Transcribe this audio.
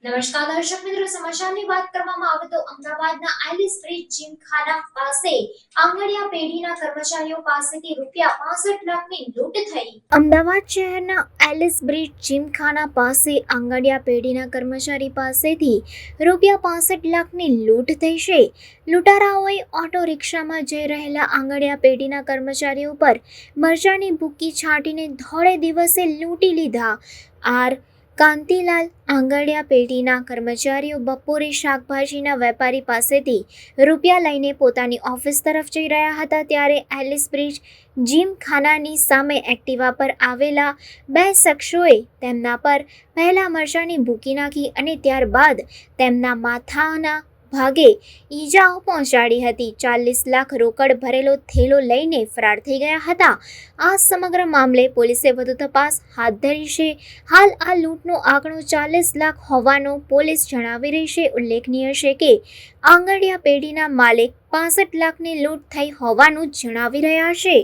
નમસ્કાર દર્શક મિત્રો, સમાચારની વાત કરવામાં આવે તો અમદાવાદના એલિસ બ્રિજ જીમખાના પાસે આંગણિયા પેઢીના કર્મચારીઓ પાસેથી રૂપિયા 65 લાખની લૂંટ થઈ। અમદાવાદ શહેરના એલિસ બ્રિજ જીમખાના પાસે આંગણિયા પેઢીના કર્મચારી પાસેથી રૂપિયા 65 લાખની લૂંટ થઈ છે। લૂંટારાઓએ ઓટો રિક્ષામાં જઈ રહેલા આંગણિયા પેઢીના કર્મચારીઓ પર મરચાની ભૂકી છાંટીને ધોળે દિવસે લૂંટી લીધા। આર કાંતિલાલ આંગણિયા પેઢીના કર્મચારીઓ બપોરે શાકભાજીના વેપારી પાસેથી રૂપિયા લઈને પોતાની ઓફિસ તરફ જઈ રહ્યા હતા ત્યારે એલિસ બ્રિજ જીમખાનાની સામે એક્ટિવા પર આવેલા બે શખ્સોએ તેમના પર પહેલા મરચાની ભૂકી નાખી અને ત્યારબાદ તેમના માથાના ભાગે ઈજાઓ પહોંચાડી હતી। 40 લાખ રોકડ ભરેલો થેલો લઈને ફરાર થઈ ગયા હતા। આ સમગ્ર મામલે પોલીસે વધુ તપાસ હાથ ધરી છે। હાલ આ લૂંટનો આંકડો 40 લાખ હોવાનું પોલીસ જણાવી રહી છે। ઉલ્લેખનીય છે કે આંગણિયા પેઢીના માલિક 65 લાખની લૂંટ થઈ હોવાનું જણાવી રહ્યા છે।